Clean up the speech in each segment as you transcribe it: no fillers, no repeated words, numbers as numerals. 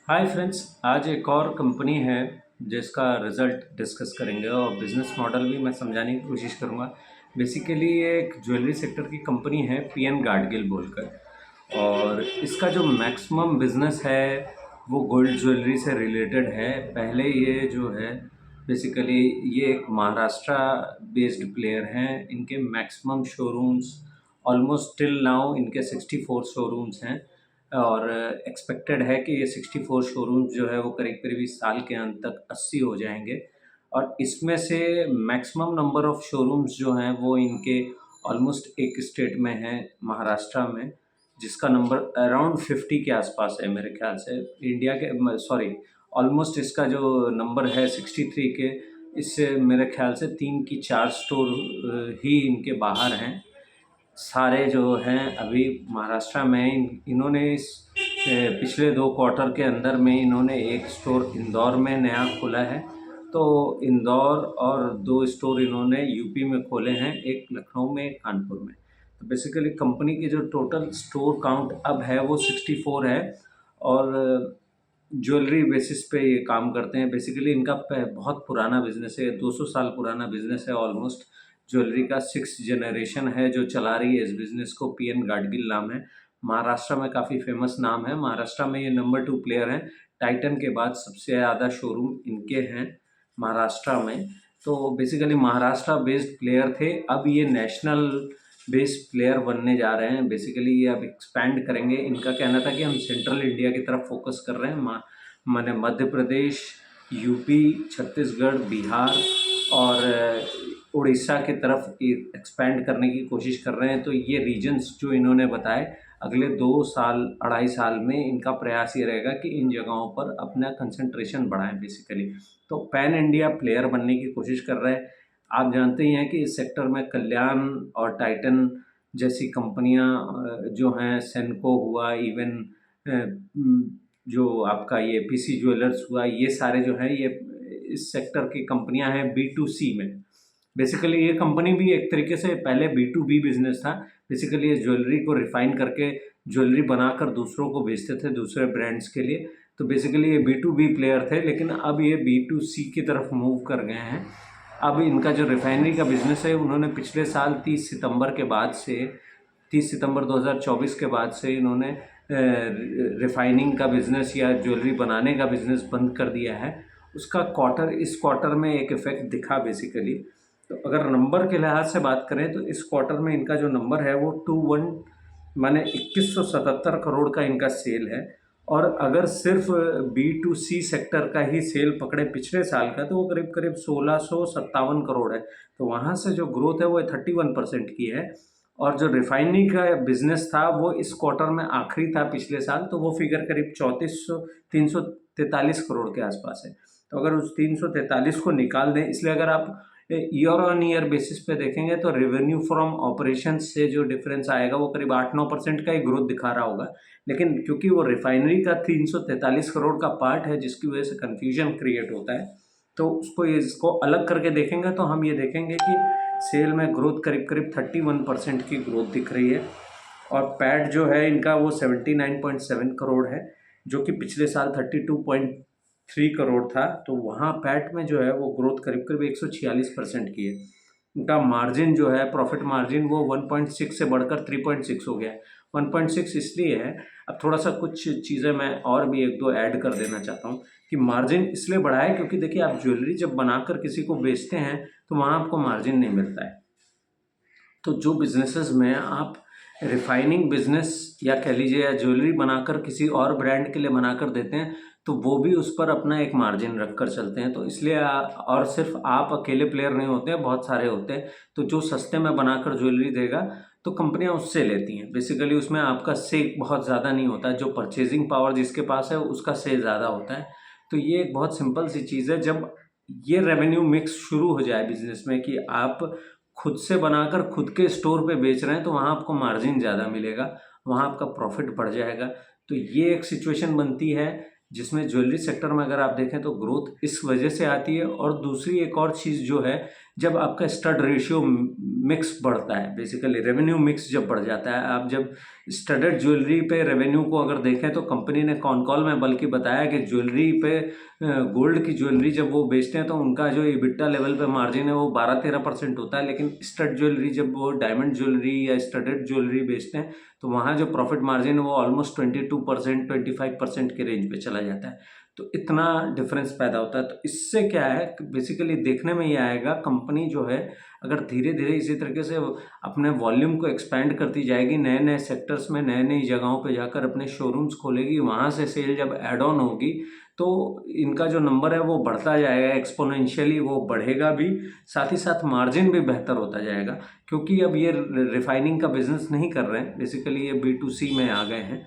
Hi friends, आज एक और कंपनी है जिसका रिज़ल्ट डिस्कस करेंगे और बिज़नेस मॉडल भी मैं समझाने की कोशिश करूँगा। बेसिकली ये एक ज्वेलरी सेक्टर की कंपनी है पीएन गाडगिल बोलकर। और इसका जो मैक्सिमम बिज़नेस है वो गोल्ड ज्वेलरी से रिलेटेड है। पहले ये जो है बेसिकली ये एक महाराष्ट्र बेस्ड प्लेयर हैं। इनके maximum showrooms almost till now इनके 64 शोरूम्स हैं और एक्सपेक्टेड है कि ये 64 शोरूम्स जो है वो करीब-करीब इस साल के अंत तक 80 हो जाएँगे। और इसमें से मैक्सिमम नंबर ऑफ शोरूम्स जो हैं वो इनके ऑलमोस्ट एक स्टेट में हैं, महाराष्ट्र में, जिसका नंबर अराउंड 50 के आसपास है मेरे ख़्याल से। इंडिया के सॉरी, ऑलमोस्ट इसका जो नंबर है 63 के, इससे मेरे ख़्याल से 3 की 4 स्टोर ही इनके बाहर हैं। सारे जो हैं अभी महाराष्ट्र में इन्होंने इस पिछले 2 क्वार्टर के अंदर में इन्होंने एक स्टोर इंदौर में नया खोला है। तो इंदौर और 2 स्टोर इन्होंने यूपी में खोले हैं, एक लखनऊ में, एक कानपुर में। तो बेसिकली कंपनी की जो टोटल स्टोर काउंट अब है वो 64 है और ज्वेलरी बेसिस पे ये काम करते हैं। बेसिकली इनका बहुत पुराना बिज़नेस है, 200 साल पुराना बिज़नेस है ऑलमोस्ट। ज्वेलरी का 6th जनरेशन है जो चला रही है इस बिज़नेस को। पीएन गाडगिल नाम है। महाराष्ट्र में काफ़ी फेमस नाम है। महाराष्ट्र में ये नंबर 2 प्लेयर हैं। टाइटन के बाद सबसे ज़्यादा शोरूम इनके हैं महाराष्ट्र में। तो बेसिकली महाराष्ट्र बेस्ड प्लेयर थे, अब ये नेशनल बेस्ड प्लेयर बनने जा रहे हैं। बेसिकली ये अब एक्सपैंड करेंगे। इनका कहना था कि हम सेंट्रल इंडिया की तरफ फोकस कर रहे हैं, माने मध्य प्रदेश, यूपी, छत्तीसगढ़, बिहार और उड़ीसा की तरफ एक्सपैंड करने की कोशिश कर रहे हैं। तो ये रीजन्स जो इन्होंने बताए, अगले 2 साल, 2.5 साल में इनका प्रयास ये रहेगा कि इन जगहों पर अपना कंसंट्रेशन बढ़ाएँ बेसिकली। तो पैन इंडिया प्लेयर बनने की कोशिश कर रहे हैं। आप जानते ही हैं कि इस सेक्टर में कल्याण और टाइटन जैसी कंपनियां जो हैं, सेनको हुआ, इवन जो आपका ये पीसी ज्वेलर्स हुआ, ये सारे जो हैं ये इस सेक्टर की कंपनियां हैं बी टू सी में। बेसिकली ये कंपनी भी एक तरीके से पहले बी टू बी बिजनेस था। बेसिकली ये ज्वेलरी को रिफाइन करके ज्वेलरी बनाकर दूसरों को बेचते थे, दूसरे ब्रांड्स के लिए। तो बेसिकली ये बी टू बी प्लेयर थे, लेकिन अब ये बी टू सी की तरफ मूव कर गए हैं। अब इनका जो रिफाइनरी का बिज़नेस है, उन्होंने पिछले साल 30 सितंबर के बाद से 30 सितंबर 2024 के बाद से इन्होंने रिफाइनिंग का बिज़नेस या ज्वेलरी बनाने का बिज़नेस बंद कर दिया है। उसका इस क्वार्टर में एक इफ़ेक्ट दिखा बेसिकली। तो अगर नंबर के लिहाज से बात करें तो इस क्वार्टर में इनका जो नंबर है वो 2177 करोड़ का इनका सेल है। और अगर सिर्फ बी टू सी सेक्टर का ही सेल पकड़े पिछले साल का, तो वो करीब करीब 1657 करोड़ है। तो वहाँ से जो ग्रोथ है वो 31% की है। और जो रिफाइनरी का बिजनेस था वो इस क्वार्टर में आखिरी था पिछले साल, तो वो फिगर करीब 343 करोड़ के आसपास है। तो अगर उस 343 को निकाल दें, इसलिए अगर आप ईयर ऑन ईयर बेसिस पे देखेंगे तो रेवेन्यू फ्रॉम ऑपरेशन से जो डिफरेंस आएगा वो करीब 8-9% का ही ग्रोथ दिखा रहा होगा। लेकिन क्योंकि वो रिफाइनरी का 343 करोड़ का पार्ट है जिसकी वजह से कन्फ्यूजन क्रिएट होता है, तो इसको अलग करके देखेंगे तो हम ये देखेंगे कि सेल में ग्रोथ करीब करीब 31% की ग्रोथ दिख रही है। और पैट जो है इनका वो 79.7 करोड़ है, जो कि पिछले साल 32.3 करोड़ था। तो वहाँ पैट में जो है वो ग्रोथ करीब करीब 146% की है। उनका मार्जिन जो है, प्रॉफिट मार्जिन, वो 1.6 से बढ़कर 3.6 हो गया है। 1.6 इसलिए है, अब थोड़ा सा कुछ चीज़ें मैं और भी 1-2 ऐड कर देना चाहता हूँ कि मार्जिन इसलिए बढ़ा है क्योंकि देखिए, आप ज्वेलरी जब बनाकर किसी को बेचते हैं तो वहाँ आपको मार्जिन नहीं मिलता है। तो जो बिजनेसेस में आप रिफाइनिंग बिजनेस या कह लीजिए या ज्वेलरी बनाकर किसी और ब्रांड के लिए बनाकर देते हैं, तो वो भी उस पर अपना एक मार्जिन रख कर चलते हैं। तो इसलिए और सिर्फ आप अकेले प्लेयर नहीं होते हैं, बहुत सारे होते हैं। तो जो सस्ते में बनाकर ज्वेलरी देगा तो कंपनियां उससे लेती हैं। बेसिकली उसमें आपका से बहुत ज़्यादा नहीं होता है, जो परचेजिंग पावर जिसके पास है उसका से ज़्यादा होता है। तो ये एक बहुत सिंपल सी चीज़ है। जब ये रेवेन्यू मिक्स शुरू हो जाए बिजनेस में कि आप खुद से बनाकर खुद के स्टोर पे बेच रहे हैं, तो वहाँ आपको मार्जिन ज़्यादा मिलेगा, वहाँ आपका प्रॉफिट बढ़ जाएगा। तो ये एक सिचुएशन बनती है जिसमें ज्वेलरी सेक्टर में अगर आप देखें तो ग्रोथ इस वजह से आती है। और दूसरी एक और चीज़ जो है, जब आपका स्टड रेशियो मिक्स बढ़ता है, बेसिकली रेवेन्यू मिक्स जब बढ़ जाता है, आप जब स्टडेड ज्वेलरी पे रेवेन्यू को अगर देखें तो कंपनी ने कॉन कॉल में बल्कि बताया कि ज्वेलरी पे गोल्ड की ज्वेलरी जब वो बेचते हैं तो उनका जो EBITDA लेवल पे मार्जिन है वो 12-13% होता है, लेकिन स्टड ज्वेलरी जब वो डायमंड ज्वेलरी या स्टडेड ज्वेलरी बेचते हैं तो वहाँ जो प्रॉफिट मार्जिन है वो ऑलमोस्ट 22%, 25% के रेंज पे चला जाता है। तो इतना डिफरेंस पैदा होता है। तो इससे क्या है, बेसिकली देखने में ये आएगा कंपनी जो है अगर धीरे धीरे इसी तरीके से अपने वॉल्यूम को एक्सपेंड करती जाएगी, नए नए सेक्टर्स में नई नई जगहों पे जाकर अपने शोरूम्स खोलेगी, वहाँ से सेल जब ऐड ऑन होगी तो इनका जो नंबर है वो बढ़ता जाएगा, एक्सपोनेंशियली वो बढ़ेगा भी, साथ ही साथ मार्जिन भी बेहतर होता जाएगा, क्योंकि अब ये रिफाइनिंग का बिजनेस नहीं कर रहे हैं, बेसिकली ये B2C में आ गए हैं।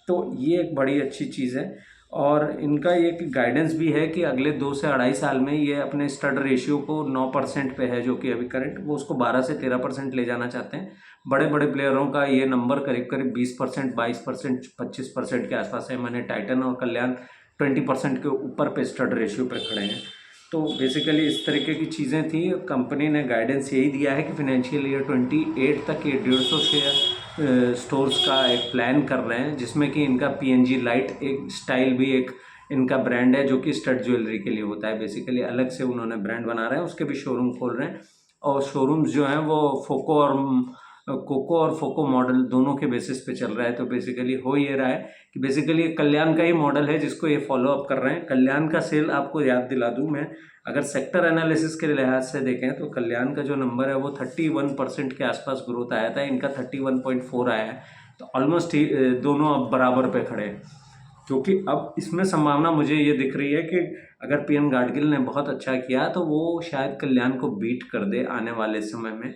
तो ये एक बड़ी अच्छी चीज़ है। और इनका एक गाइडेंस भी है कि अगले 2 से 2.5 साल में ये अपने स्टड रेशियो को 9% पे है, जो कि अभी करंट, वो उसको 12 से 13% ले जाना चाहते हैं। बड़े बड़े प्लेयरों का ये नंबर करीब करीब 20%, 22%, 25% के आसपास है। मैंने टाइटन और कल्याण 20% के ऊपर पे स्टड रेशियो पे खड़े हैं। तो बेसिकली इस तरीके की चीज़ें थी। कंपनी ने गाइडेंस यही दिया है कि फाइनेंशियल ईयर 28 तक ये 150 शेयर स्टोर्स का एक प्लान कर रहे हैं, जिसमें कि इनका PNG लाइट एक स्टाइल भी एक इनका ब्रांड है जो कि स्टड ज्वेलरी के लिए होता है। बेसिकली अलग से उन्होंने ब्रांड बना रहे हैं, उसके भी शोरूम खोल रहे हैं। और शोरूम्स जो हैं वो कोको और फोको मॉडल दोनों के बेसिस पे चल रहा है। तो बेसिकली हो ये रहा है कि बेसिकली कल्याण का ही मॉडल है जिसको ये फॉलो अप कर रहे हैं। कल्याण का सेल आपको याद दिला दूं मैं, अगर सेक्टर एनालिसिस के लिहाज से देखें तो कल्याण का जो नंबर है वो 31% के आसपास ग्रोथ आया था, इनका 31.4 आया है। तो ऑलमोस्ट दोनों अब बराबर पे खड़े हैं, क्योंकि अब इसमें संभावना मुझे ये दिख रही है कि अगर PN गाडगिल ने बहुत अच्छा किया तो वो शायद कल्याण को बीट कर दे आने वाले समय में।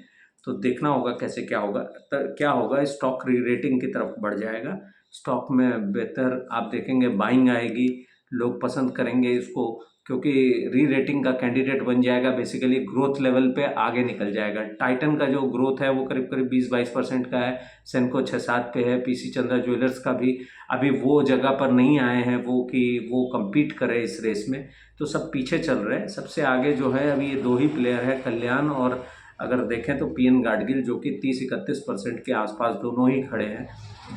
तो देखना होगा कैसे क्या होगा। क्या होगा, स्टॉक री रेटिंग की तरफ बढ़ जाएगा, स्टॉक में बेहतर आप देखेंगे बाइंग आएगी, लोग पसंद करेंगे इसको, क्योंकि री रेटिंग का कैंडिडेट बन जाएगा, बेसिकली ग्रोथ लेवल पे आगे निकल जाएगा। टाइटन का जो ग्रोथ है वो करीब करीब 20-22% का है, सेनको 6-7 पे है, PC चंद्रा ज्वेलर्स का भी अभी वो जगह पर नहीं आए हैं वो कि वो compete करे इस रेस में। तो सब पीछे चल रहे हैं। सबसे आगे जो है अभी ये 2 ही प्लेयर है, कल्याण और अगर देखें तो PN गाडगिल, जो कि 30-31% के आसपास दोनों ही खड़े हैं।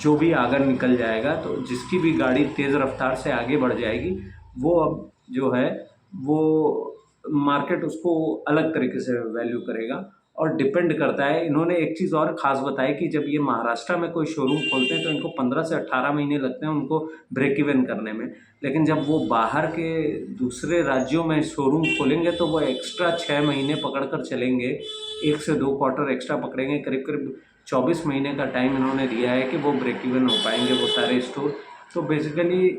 जो भी आगे निकल जाएगा, तो जिसकी भी गाड़ी तेज़ रफ्तार से आगे बढ़ जाएगी वो अब जो है वो मार्केट उसको अलग तरीके से वैल्यू करेगा। और डिपेंड करता है, इन्होंने एक चीज़ और ख़ास बताई कि जब ये महाराष्ट्र में कोई शोरूम खोलते हैं तो इनको 15 से 18 महीने लगते हैं उनको ब्रेक इवन करने में, लेकिन जब वो बाहर के दूसरे राज्यों में शोरूम खोलेंगे तो वो एक्स्ट्रा 6 महीने पकड़ कर चलेंगे, 1 से 2 क्वार्टर एक्स्ट्रा पकड़ेंगे, करीब करीब 24 महीने का टाइम इन्होंने दिया है कि वो ब्रेक इवन हो पाएंगे वो सारे स्टोर। तो बेसिकली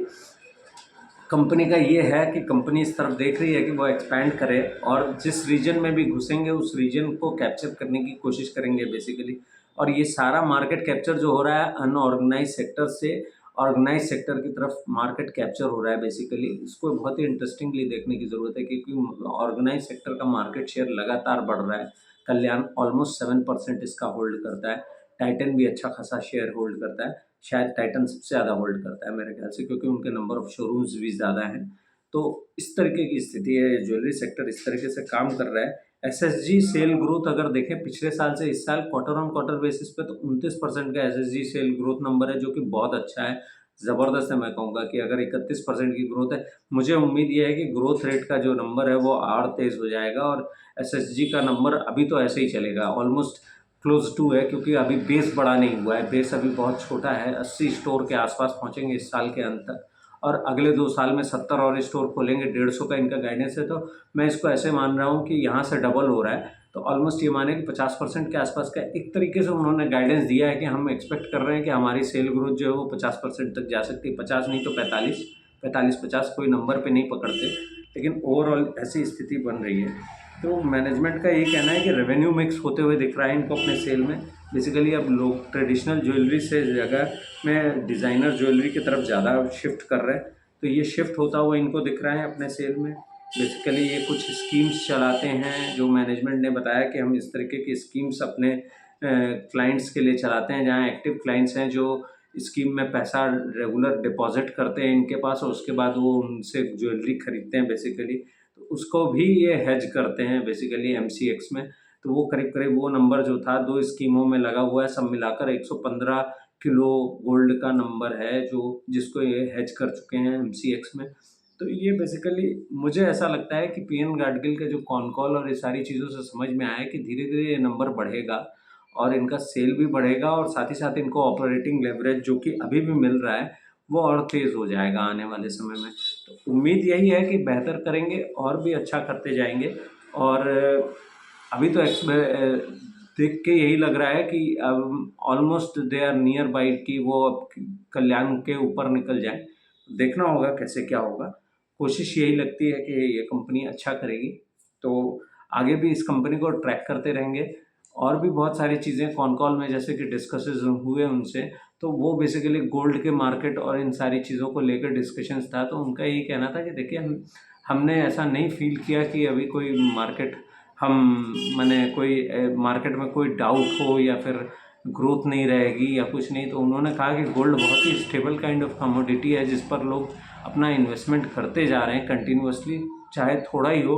कंपनी का ये है कि कंपनी इस तरफ देख रही है कि वो एक्सपैंड करे, और जिस रीजन में भी घुसेंगे उस रीजन को कैप्चर करने की कोशिश करेंगे बेसिकली। और ये सारा मार्केट कैप्चर जो हो रहा है अनऑर्गेनाइज सेक्टर से ऑर्गेनाइज सेक्टर की तरफ मार्केट कैप्चर हो रहा है बेसिकली। इसको बहुत ही इंटरेस्टिंगली देखने की ज़रूरत है, क्योंकि ऑर्गेनाइज सेक्टर का मार्केट शेयर लगातार बढ़ रहा है। कल्याण ऑलमोस्ट 7% इसका होल्ड करता है, टाइटन भी अच्छा खासा शेयर होल्ड करता है, शायद टाइटन सबसे ज़्यादा होल्ड करता है मेरे ख्याल से, क्योंकि उनके नंबर ऑफ शोरूम्स भी ज़्यादा हैं। तो इस तरीके की स्थिति है, ज्वेलरी सेक्टर इस तरीके से काम कर रहा है। SSG सेल ग्रोथ अगर देखें पिछले साल से इस साल क्वार्टर ऑन क्वार्टर बेसिस पे, तो 29% का SSG सेल ग्रोथ नंबर है, जो कि बहुत अच्छा है, ज़बरदस्त है। मैं कहूँगा कि अगर 31% की ग्रोथ है, मुझे उम्मीद ये है कि ग्रोथ रेट का जो नंबर है वो और तेज़ हो जाएगा, और SSG का नंबर अभी तो ऐसे ही चलेगा, ऑलमोस्ट क्लोज टू है, क्योंकि अभी बेस बड़ा नहीं हुआ है, बेस अभी बहुत छोटा है। 80 स्टोर के आसपास पहुंचेंगे इस साल के अंत तक, और अगले 2 साल में 70 और स्टोर खोलेंगे, 150 का इनका गाइडेंस है। तो मैं इसको ऐसे मान रहा हूँ कि यहाँ से डबल हो रहा है, तो ऑलमोस्ट ये माने कि 50% के आसपास का एक तरीके से उन्होंने गाइडेंस दिया है कि हम एक्सपेक्ट कर रहे हैं कि हमारी सेल ग्रोथ जो है वो 50% तक जा सकती है, 50 नहीं तो 45-50 कोई नंबर पे नहीं पकड़ते, लेकिन ओवरऑल ऐसी स्थिति बन रही है। तो मैनेजमेंट का ये कहना है कि रेवेन्यू मिक्स होते हुए दिख रहा है इनको अपने सेल में। बेसिकली अब लोग ट्रेडिशनल ज्वेलरी से जगह में डिज़ाइनर ज्वेलरी की तरफ ज़्यादा शिफ्ट कर रहे हैं, तो ये शिफ्ट होता हुआ इनको दिख रहा है अपने सेल में। बेसिकली ये कुछ स्कीम्स चलाते हैं, जो मैनेजमेंट ने बताया कि हम इस तरीके की स्कीम्स अपने क्लाइंट्स के लिए चलाते हैं, जहाँ एक्टिव क्लाइंट्स हैं जो स्कीम में पैसा रेगुलर डिपॉजिट करते हैं इनके पास, और उसके बाद वो उनसे ज्वेलरी खरीदते हैं बेसिकली। तो उसको भी ये हेज करते हैं बेसिकली एमसीएक्स में। तो वो करीब-करीब वो नंबर जो था 2 स्कीमों में लगा हुआ है, सब मिलाकर 115 किलो गोल्ड का नंबर है जो जिसको ये हेज कर चुके हैं एमसीएक्स में। तो ये बेसिकली मुझे ऐसा लगता है कि पीएन गाडगिल के जो कॉन कॉल और ये सारी चीज़ों से समझ में आया है कि धीरे-धीरे ये नंबर बढ़ेगा और इनका सेल भी बढ़ेगा और साथ ही साथ इनको ऑपरेटिंग लेवरेज जो कि अभी भी मिल रहा है, वो और तेज़ हो जाएगा आने वाले समय में। तो उम्मीद यही है कि बेहतर करेंगे और भी अच्छा करते जाएँगे और अभी तो देख के यही लग रहा है कि अब almost they are nearby कि वो अब कल्याण के ऊपर निकल जाएँ। देखना होगा कैसे क्या होगा। कोशिश यही लगती है कि ये कंपनी अच्छा करेगी, तो आगे भी इस कंपनी को ट्रैक करते रहेंगे और भी बहुत सारी चीज़ें कॉन कॉल में जैसे कि डिस्कसेस हुए उनसे, तो वो बेसिकली गोल्ड के मार्केट और इन सारी चीज़ों को लेकर डिस्कशंस था। तो उनका यही कहना था कि देखिए हमने ऐसा नहीं फ़ील किया कि अभी कोई मार्केट हम माने कोई मार्केट में कोई डाउट हो या फिर ग्रोथ नहीं रहेगी या कुछ नहीं। तो उन्होंने कहा कि गोल्ड बहुत ही स्टेबल काइंड ऑफ कमोडिटी है जिस पर लोग अपना इन्वेस्टमेंट करते जा रहे हैं कंटिन्यूअसली, चाहे थोड़ा ही हो।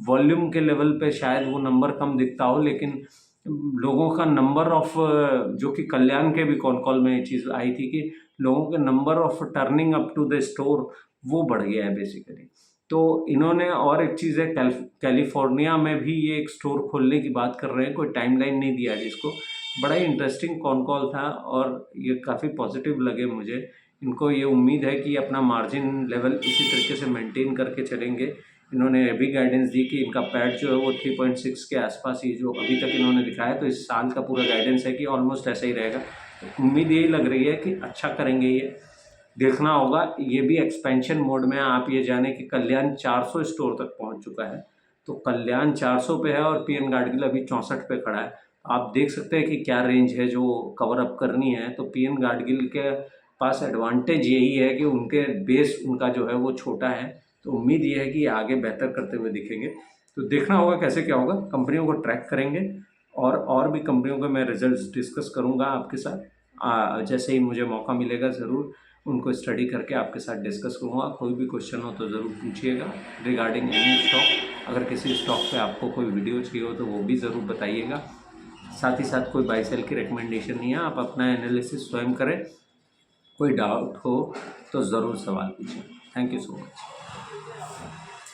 वॉल्यूम के लेवल पे शायद वो नंबर कम दिखता हो, लेकिन लोगों का नंबर ऑफ जो कि कल्याण के भी कॉन कॉल में ये चीज़ आई थी कि लोगों के number of turning up to the store वो बढ़ गया है बेसिकली। तो इन्होंने और एक चीज़ है कैलिफोर्निया में भी ये एक स्टोर खोलने की बात कर रहे हैं, कोई टाइमलाइन नहीं दिया है जिसको। बड़ा ही इंटरेस्टिंग कॉन कॉल था और ये काफ़ी पॉजिटिव लगे मुझे। इनको ये उम्मीद है कि अपना मार्जिन लेवल इसी तरीके से मेंटेन करके चलेंगे। इन्होंने ये भी गाइडेंस दी कि इनका पैड जो है वो 3.6 के आसपास ही जो अभी तक इन्होंने दिखाया है, तो इस साल का पूरा गाइडेंस है कि ऑलमोस्ट ऐसा ही रहेगा। तो उम्मीद यही लग रही है कि अच्छा करेंगे ये। देखना होगा, ये भी एक्सपेंशन मोड में है। आप ये जाने कि कल्याण 400 स्टोर तक पहुंच चुका है। तो कल्याण 400 पे है और पीएन गाडगिल अभी 64 पे खड़ा है। आप देख सकते हैं कि क्या रेंज है जो कवर अप करनी है। तो पीएन गाडगिल के पास एडवांटेज यही है कि उनके बेस उनका जो है वो छोटा है। तो उम्मीद ये है कि आगे बेहतर करते हुए दिखेंगे। तो देखना होगा कैसे क्या होगा, कंपनियों को ट्रैक करेंगे और भी कंपनियों के मैं रिजल्ट्स डिस्कस करूंगा आपके साथ। जैसे ही मुझे मौका मिलेगा ज़रूर उनको स्टडी करके आपके साथ डिस्कस करूँगा। कोई भी क्वेश्चन हो तो ज़रूर पूछिएगा रिगार्डिंग एनी स्टॉक। अगर किसी स्टॉक पे आपको कोई वीडियो चाहिए हो तो वो भी ज़रूर बताइएगा। साथ ही साथ कोई बाई सेल की रिकमेंडेशन नहीं है, आप अपना एनालिसिस स्वयं करें। कोई डाउट हो तो ज़रूर सवाल पूछें। Thank you so much.